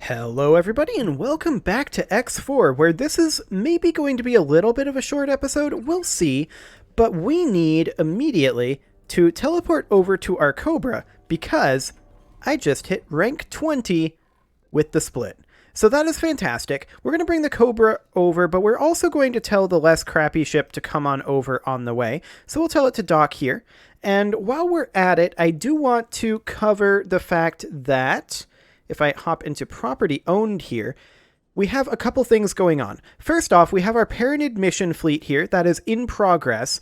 Hello everybody and welcome back to X4, where this is maybe going to be a little bit of a short episode, we'll see, but we need immediately to teleport over to our Cobra because I just hit rank 20 with the split. So that is fantastic. We're going to bring the Cobra over, but we're also going to tell the less crappy ship to come on over on the way. So we'll tell it to dock here. And while we're at it, I do want to cover the fact that if I hop into property owned here, we have a couple things going on. First off, we have our Paranid mission fleet here that is in progress.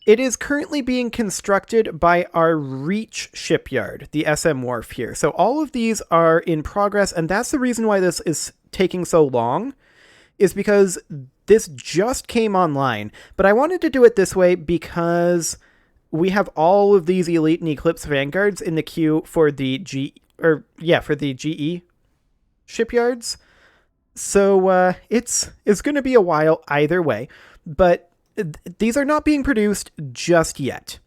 It is currently being constructed by our Reach shipyard, the SM Wharf here. So all of these are in progress, and that's the reason why this is taking so long, is because this just came online. But I wanted to do it this way because we have all of these Elite and Eclipse Vanguards in the queue for the GE shipyards. So it's going to be a while either way, but these are not being produced just yet.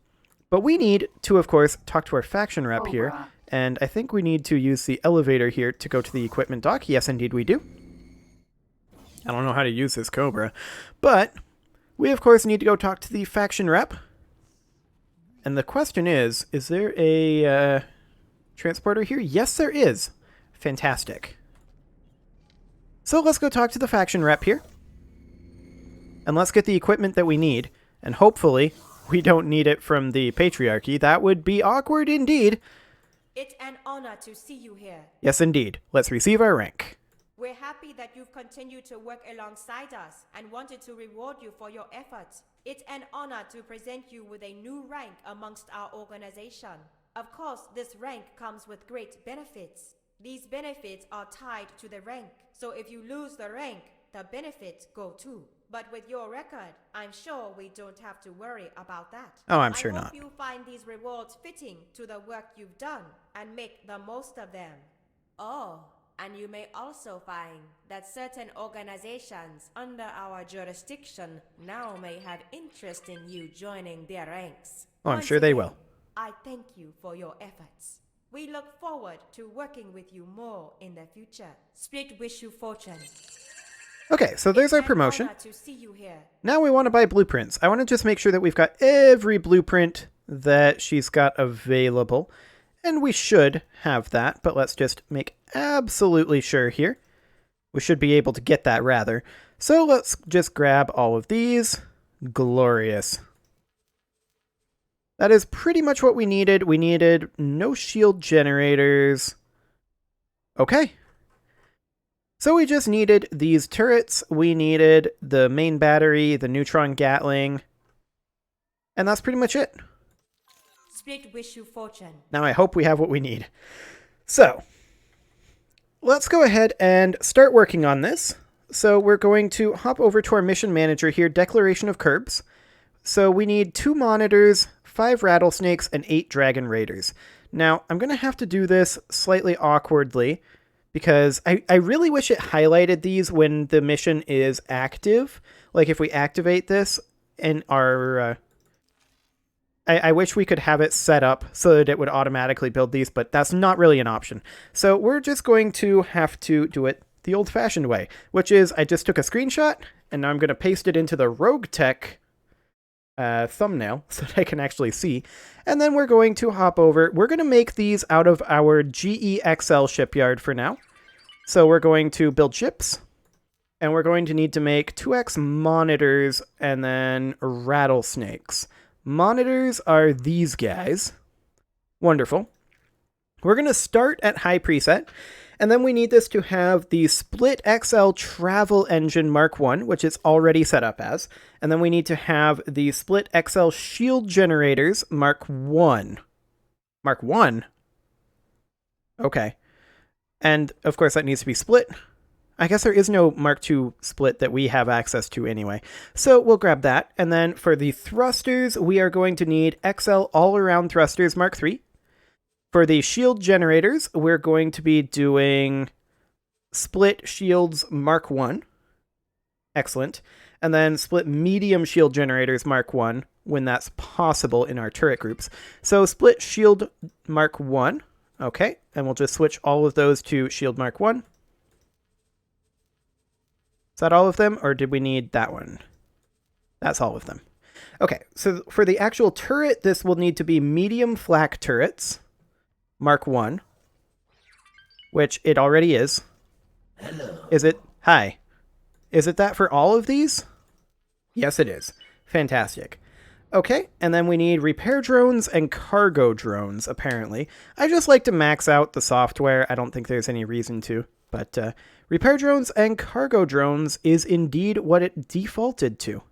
But we need to, of course, talk to our faction rep here, and I think we need to use the elevator here to go to the equipment dock. Yes, indeed we do. I don't know how to use this Cobra, but we, of course, need to go talk to the faction rep. And the question is there a transporter here? Yes, there is. Fantastic. So let's go talk to the faction rep here. And let's get the equipment that we need. And hopefully, we don't need it from the Patriarchy. That would be awkward indeed. It's an honor to see you here. Yes, indeed. Let's receive our rank. We're happy that you've continued to work alongside us and wanted to reward you for your efforts. It's an honor to present you with a new rank amongst our organization. Of course, this rank comes with great benefits. These benefits are tied to the rank. So if you lose the rank, the benefits go too. But with your record, I'm sure we don't have to worry about that. Oh, I'm sure not. I hope you find these rewards fitting to the work you've done and make the most of them. Oh, and you may also find that certain organizations under our jurisdiction now may have interest in you joining their ranks. Oh, I'm sure they will. I thank you for your efforts. We look forward to working with you more in the future. Split wish you fortune. Okay, so there's our promotion. To see you here. Now we want to buy blueprints. I want to just make sure that we've got every blueprint that she's got available. And we should have that, but let's just make absolutely sure here. We should be able to get that, rather. So let's just grab all of these. Glorious. That is pretty much what we needed. We needed no shield generators. Okay. So we just needed these turrets. We needed the main battery, the neutron gatling. And that's pretty much it. Split wish you fortune. Now I hope we have what we need. So, let's go ahead and start working on this. So we're going to hop over to our mission manager here, Declaration of Curbs. So we need 2 monitors, 5 rattlesnakes, and 8 dragon raiders. Now, I'm going to have to do this slightly awkwardly, because I really wish it highlighted these when the mission is active. Like if we activate this in our... I wish we could have it set up so that it would automatically build these, but that's not really an option. So we're just going to have to do it the old-fashioned way, which is I just took a screenshot, and now I'm going to paste it into the Rogue Tech thumbnail so that I can actually see. And then we're going to hop over. We're going to make these out of our GEXL shipyard for now. So we're going to build ships, and we're going to need to make 2X monitors and then rattlesnakes. Monitors are these guys. Wonderful. We're going to start at high preset, and then we need this to have the Split XL Travel Engine Mark 1, which it's already set up as. And then we need to have the Split XL Shield Generators Mark 1. Mark 1? Okay. And, of course, that needs to be split. I guess there is no Mark II split that we have access to anyway. So we'll grab that. And then for the thrusters, we are going to need XL All-Around Thrusters Mark III. For the shield generators, we're going to be doing Split Shields Mark I. Excellent. And then Split Medium Shield Generators Mark I when that's possible in our turret groups. So Split Shield Mark I. Okay, and we'll just switch all of those to Shield Mark 1. Is that all of them, or did we need that one? That's all of them. Okay, so for the actual turret, this will need to be medium flak turrets, Mark 1, which it already is. Hello. Is it? Hi. Is it that for all of these? Yes, it is. Fantastic. Okay, and then we need repair drones and cargo drones, apparently. I just like to max out the software. I don't think there's any reason to. But repair drones and cargo drones is indeed what it defaulted to.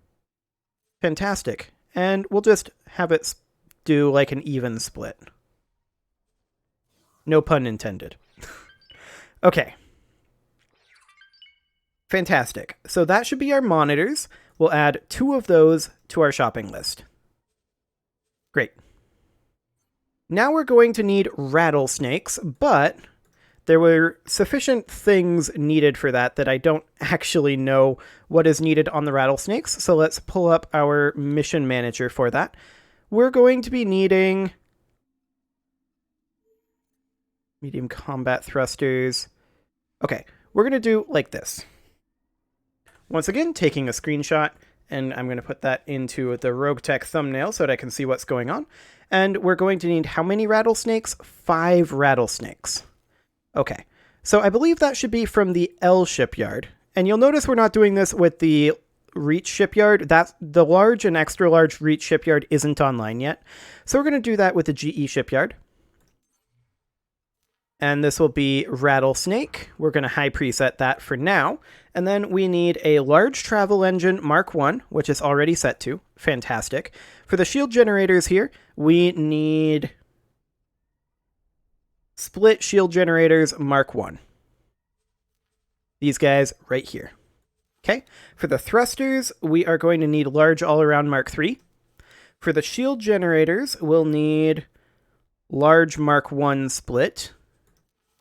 Fantastic. And we'll just have it do like an even split. No pun intended. Okay. Fantastic. So that should be our monitors. We'll add 2 of those to our shopping list. Great. Now we're going to need rattlesnakes, but there were sufficient things needed for that I don't actually know what is needed on the rattlesnakes. So let's pull up our mission manager for that. We're going to be needing medium combat thrusters. Okay, we're going to do like this. Once again, taking a screenshot, and I'm going to put that into the Rogue Tech thumbnail so that I can see what's going on. And we're going to need how many rattlesnakes? 5 rattlesnakes. Okay, so I believe that should be from the L shipyard. And you'll notice we're not doing this with the Reach shipyard. The large and extra large Reach shipyard isn't online yet. So we're going to do that with the GE shipyard. And this will be Rattlesnake. We're going to high preset that for now. And then we need a large travel engine Mark 1, which is already set to. Fantastic. For the shield generators here, we need split shield generators Mark 1. These guys right here. Okay. For the thrusters, we are going to need large all-around Mark 3. For the shield generators, we'll need large Mark 1 split.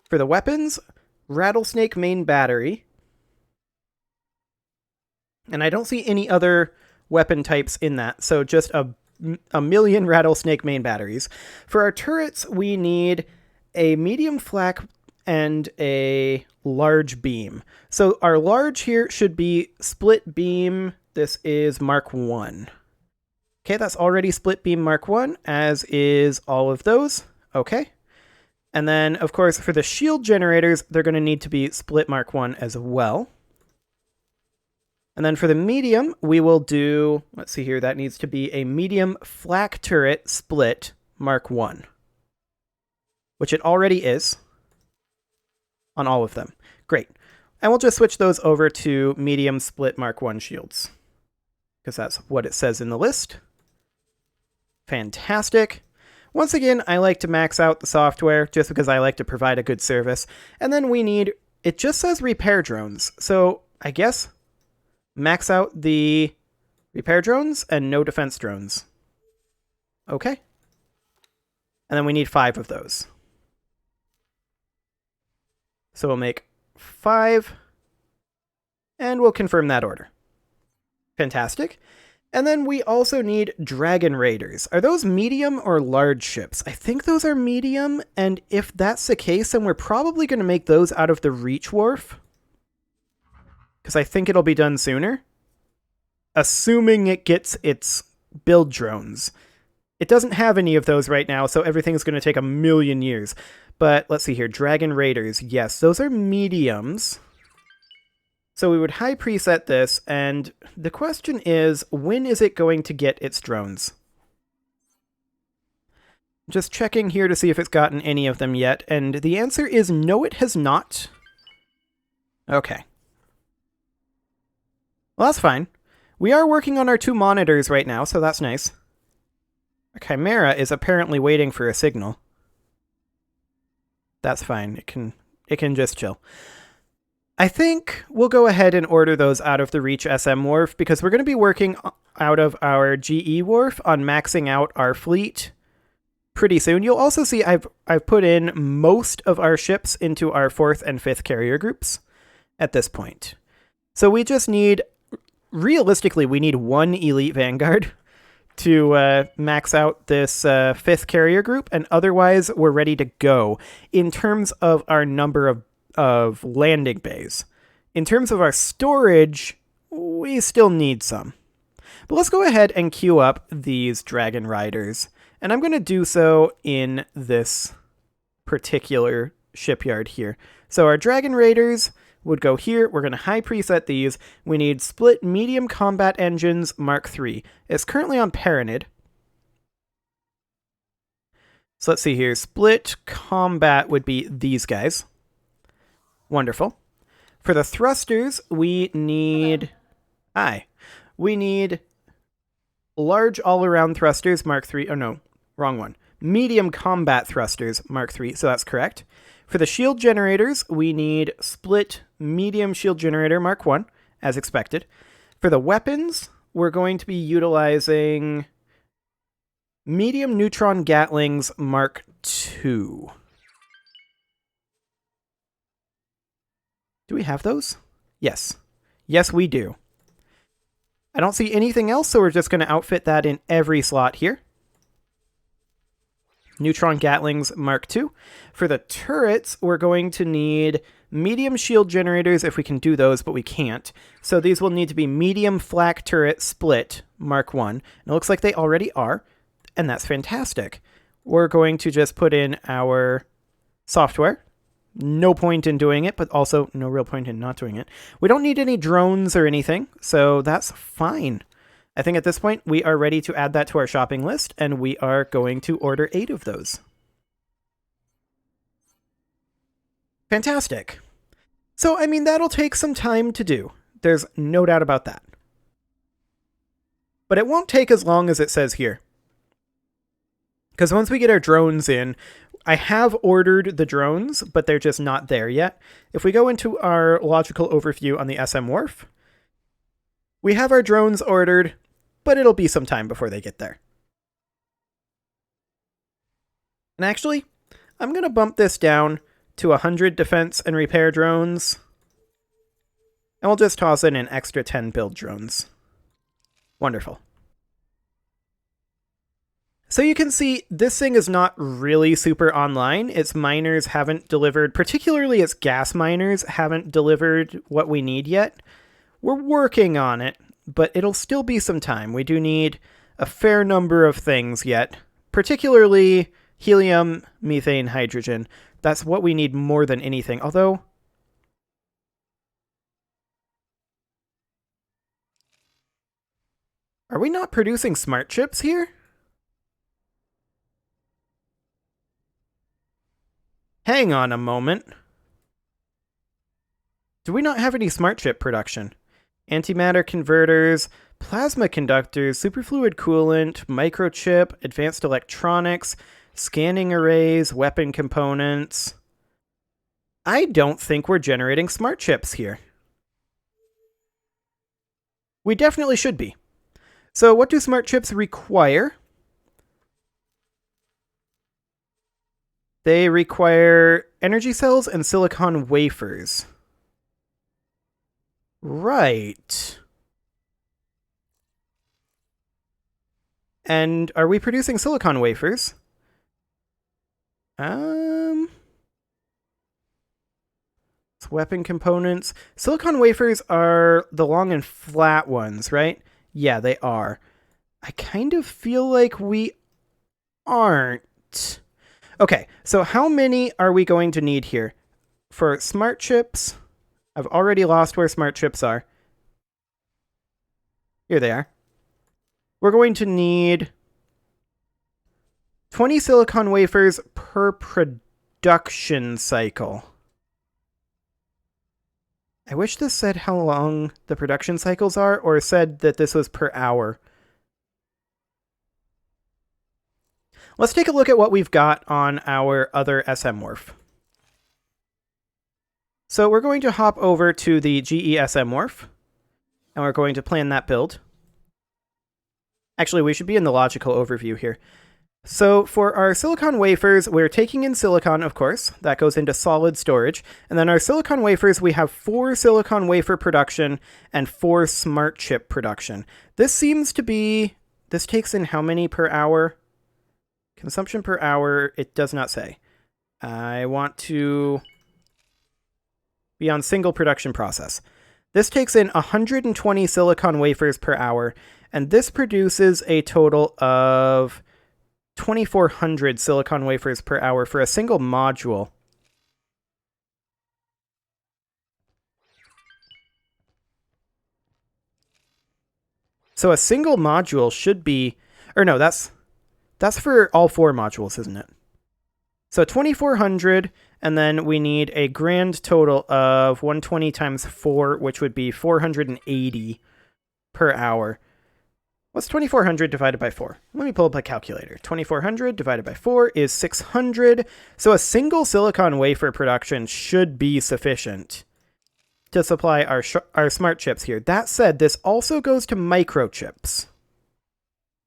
For the weapons, Rattlesnake main battery. And I don't see any other weapon types in that, so just a million Rattlesnake main batteries. For our turrets, we need a medium flak and a large beam. So our large here should be split beam. This is Mark 1. Okay, that's already split beam Mark 1, as is all of those. Okay. And then, of course, for the shield generators, they're going to need to be split Mark 1 as well. And then for the medium, we will do, let's see here, that needs to be a medium flak turret split Mark 1. Which it already is on all of them. Great. And we'll just switch those over to medium split Mark 1 shields, because that's what it says in the list. Fantastic. Once again, I like to max out the software just because I like to provide a good service. And then we need, it just says repair drones. So I guess max out the repair drones and no defense drones. Okay. And then we need 5 of those. So we'll make 5, and we'll confirm that order. Fantastic. And then we also need Dragon Raiders. Are those medium or large ships? I think those are medium, and if that's the case, then we're probably going to make those out of the Reach Wharf, because I think it'll be done sooner. Assuming it gets its build drones. It doesn't have any of those right now, so everything's going to take a million years. But let's see here. Dragon Raiders. Yes, those are mediums. So we would high preset this, and the question is, when is it going to get its drones? Just checking here to see if it's gotten any of them yet, and the answer is no, it has not. Okay. Well, that's fine. We are working on our 2 monitors right now, so that's nice. Our Chimera is apparently waiting for a signal. That's fine. It can just chill. I think we'll go ahead and order those out of the Reach SM Wharf, because we're going to be working out of our GE Wharf on maxing out our fleet pretty soon. You'll also see I've put in most of our ships into our 4th and 5th carrier groups at this point. So we just need, realistically, we need 1 Elite Vanguard to max out this 5th carrier group, and otherwise we're ready to go in terms of our number of landing bays. In terms of our storage, we still need some. But let's go ahead and queue up these Dragon Riders. And I'm going to do so in this particular shipyard here. So our Dragon Raiders would go here. We're going to high preset these. We need split medium combat engines Mark III. It's currently on Paranid. So let's see here. Split combat would be these guys. Wonderful. For the thrusters, we need... We need large all-around thrusters Mark III. Oh, no. Wrong one. Medium combat thrusters Mark III. So that's correct. For the shield generators, we need split medium shield generator Mark I, as expected. For the weapons, we're going to be utilizing medium neutron Gatlings Mark II. Do we have those? Yes. Yes, we do. I don't see anything else, so we're just going to outfit that in every slot here. Neutron Gatlings Mark II. For the turrets, we're going to need medium shield generators if we can do those, but we can't. So these will need to be medium flak turret split Mark I. And it looks like they already are, and that's fantastic. We're going to just put in our software. No point in doing it, but also no real point in not doing it. We don't need any drones or anything, so that's fine. I think at this point, we are ready to add that to our shopping list, and we are going to order 8 of those. Fantastic. So, I mean, that'll take some time to do. There's no doubt about that. But it won't take as long as it says here. Because once we get our drones in, I have ordered the drones, but they're just not there yet. If we go into our logical overview on the SM Wharf, we have our drones ordered, but it'll be some time before they get there. And actually, I'm going to bump this down to 100 defense and repair drones. And we'll just toss in an extra 10 build drones. Wonderful. So you can see this thing is not really super online. Its miners haven't delivered, particularly its gas miners haven't delivered what we need yet. We're working on it, but it'll still be some time. We do need a fair number of things yet, particularly helium, methane, hydrogen. That's what we need more than anything, although... Are we not producing smart chips here? Hang on a moment. Do we not have any smart chip production? Antimatter converters, plasma conductors, superfluid coolant, microchip, advanced electronics, scanning arrays, weapon components. I don't think we're generating smart chips here. We definitely should be. So what do smart chips require? They require energy cells and silicon wafers. Right. And are we producing silicon wafers? It's weapon components. Silicon wafers are the long and flat ones, right? Yeah, they are. I kind of feel like we aren't. Okay, so how many are we going to need here? For smart chips, I've already lost where smart chips are. Here they are. We're going to need 20 silicon wafers per production cycle. I wish this said how long the production cycles are, or said that this was per hour. Let's take a look at what we've got on our other SM Wharf. So we're going to hop over to the GESM Wharf, and we're going to plan that build. Actually, we should be in the logical overview here. So for our silicon wafers, we're taking in silicon, of course. That goes into solid storage. And then our silicon wafers, we have 4 silicon wafer production and 4 smart chip production. This seems to be... This takes in how many per hour? Consumption per hour, it does not say. I want to be on single production process. This takes in 120 silicon wafers per hour, and this produces a total of 2,400 silicon wafers per hour for a single module. So a single module should be, or no, that's for all 4 modules, isn't it? So 2,400, and then we need a grand total of 120 times 4, which would be 480 per hour. What's 2,400 divided by 4? Let me pull up a calculator. 2,400 divided by 4 is 600. So a single silicon wafer production should be sufficient to supply our smart chips here. That said, this also goes to microchips.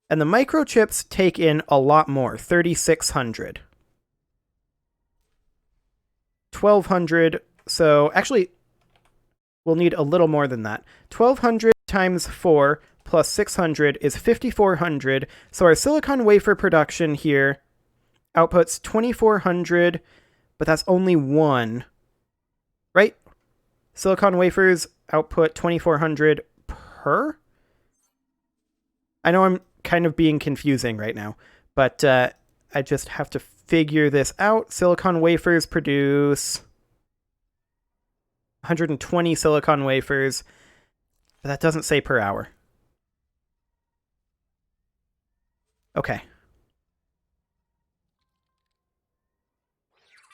And the microchips take in a lot more, 3,600. 1,200, so actually, we'll need a little more than that. 1,200 times 4 plus 600 is 5,400, so our silicon wafer production here outputs 2,400, but that's only 1, right? Silicon wafers output 2,400 per? I know I'm kind of being confusing right now, but I just have to figure this out. Silicon wafers produce 120 silicon wafers, but that doesn't say per hour. Okay.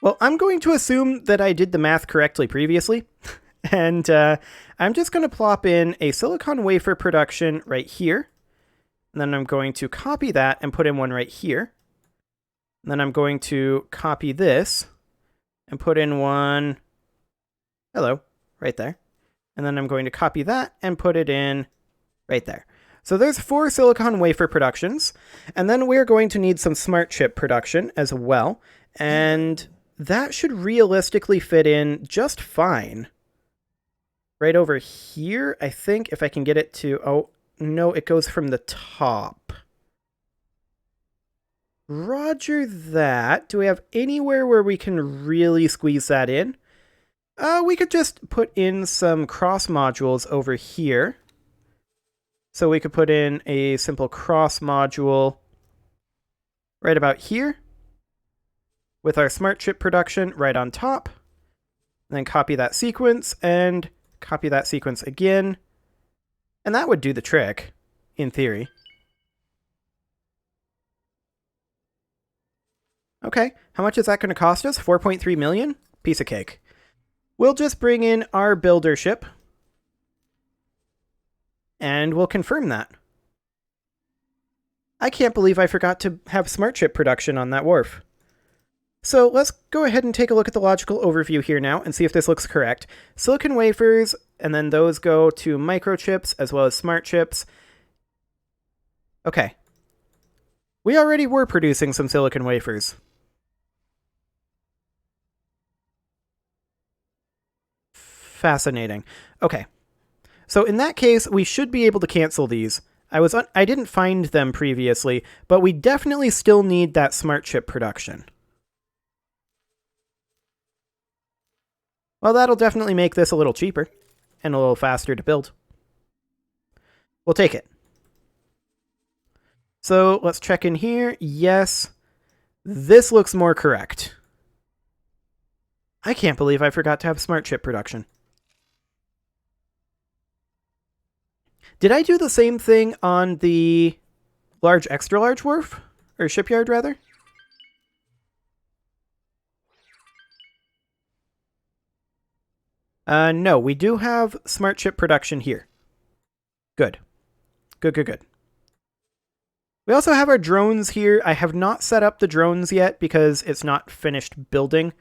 Well, I'm going to assume that I did the math correctly previously, and I'm just going to plop in a silicon wafer production right here, and then I'm going to copy that and put in one right here. And then I'm going to copy this and put in one, hello, right there. And then I'm going to copy that and put it in right there. So there's 4 silicon wafer productions. And then we're going to need some smart chip production as well. And that should realistically fit in just fine. Right over here, I think, if I can get it to, oh, no, it goes from the top. Roger that. Do we have anywhere where we can really squeeze that in? We could just put in some cross modules over here. So we could put in a simple cross module right about here with our smart chip production right on top. And then copy that sequence and copy that sequence again. And that would do the trick, in theory. Okay, how much is that going to cost us? 4.3 million? Piece of cake. We'll just bring in our builder ship, and we'll confirm that. I can't believe I forgot to have smart chip production on that wharf. So let's go ahead and take a look at the logical overview here now and see if this looks correct. Silicon wafers, and then those go to microchips as well as smart chips. Okay. We already were producing some silicon wafers. Fascinating. Okay. So in that case, we should be able to cancel these. I didn't find them previously, but we definitely still need that smart chip production. Well, that'll definitely make this a little cheaper and a little faster to build. We'll take it. So let's check in here. Yes, this looks more correct. I can't believe I forgot to have smart chip production. Did I do the same thing on the large, extra large wharf? Or shipyard, rather? No, we do have smart chip production here. Good. Good. We also have our drones here. I have not set up the drones yet because it's not finished building.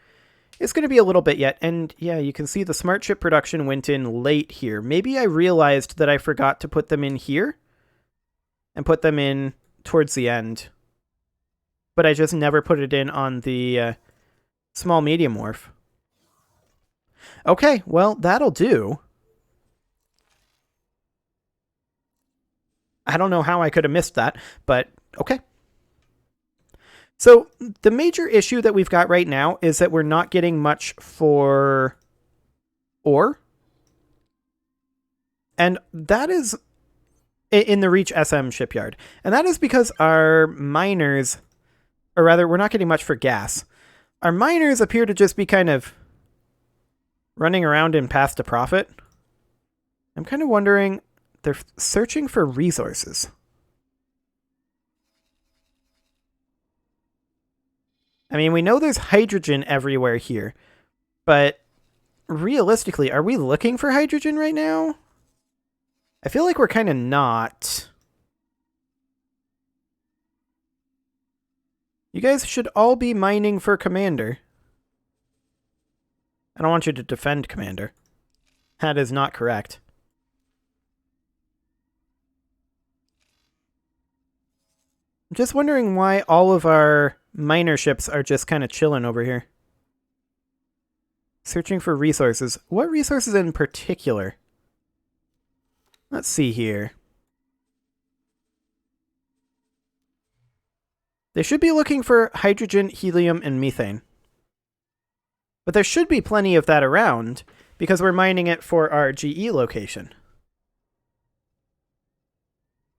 It's going to be a little bit yet. And yeah, you can see the smart chip production went in late here. Maybe I realized that I forgot to put them in here and put them in towards the end. But I just never put it in on the small medium wharf. Okay, well, that'll do. I don't know how I could have missed that, but okay. So the major issue that we've got right now is that we're not getting much for ore. And that is in the Reach SM shipyard. And that is because our miners, or rather, we're not getting much for gas. Our miners appear to just be kind of running around in path to profit. I'm kind of wondering, they're searching for resources. I mean, we know there's hydrogen everywhere here, but realistically, are we looking for hydrogen right now? I feel like we're kind of not. You guys should all be mining for Commander. I don't want you to defend Commander. That is not correct. I'm just wondering why all of our miner ships are just kind of chilling over here. Searching for resources. What resources in particular? Let's see here. They should be looking for hydrogen, helium, and methane. But there should be plenty of that around, because we're mining it for our GE location.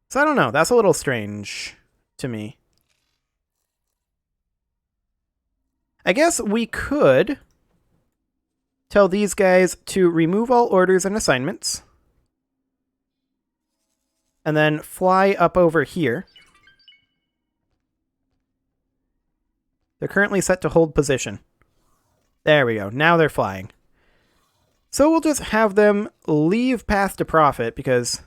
So I don't know, that's a little strange to me. I guess we could tell these guys to remove all orders and assignments. And then fly up over here. They're currently set to hold position. There we go. Now they're flying. So we'll just have them leave path to profit because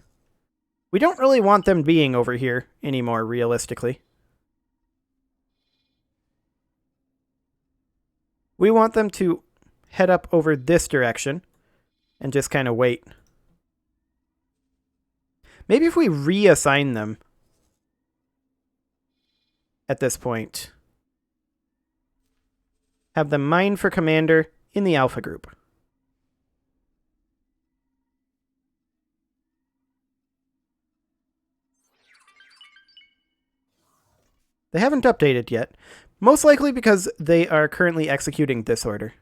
we don't really want them being over here anymore, realistically. We want them to head up over this direction and just kind of wait. Maybe if we reassign them at this point. Have them mine for Commander in the Alpha group. They haven't updated yet, most likely because they are currently executing this order.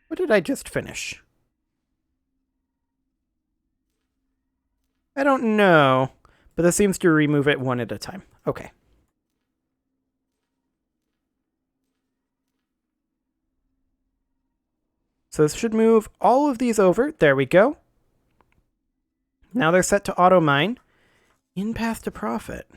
What did I just finish? I don't know, but this seems to remove it one at a time. Okay. So this should move all of these over. There we go. Now they're set to auto mine in path to profit.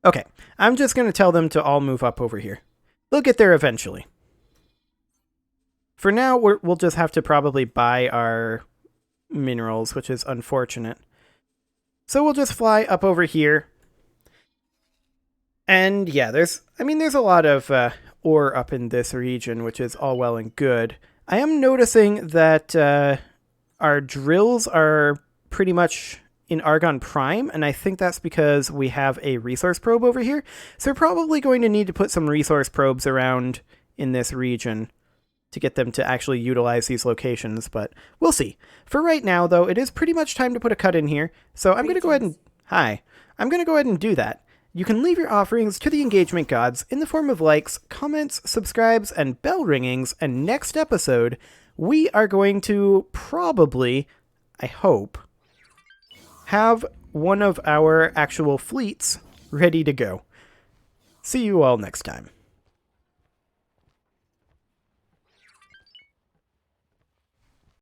Okay, I'm just going to tell them to all move up over here. They'll get there eventually. For now, we'll just have to probably buy our minerals, which is unfortunate. So we'll just fly up over here. And yeah, there's a lot of ore up in this region, which is all well and good. I am noticing that our drills are pretty much in Argon Prime, and I think that's because we have a resource probe over here. So we're probably going to need to put some resource probes around in this region to get them to actually utilize these locations, but we'll see. For right now, though, it is pretty much time to put a cut in here, so I'm going to go ahead and... Hi. I'm going to go ahead and do that. You can leave your offerings to the engagement gods in the form of likes, comments, subscribes, and bell ringings, and next episode, we are going to probably, I hope, have one of our actual fleets ready to go. See you all next time.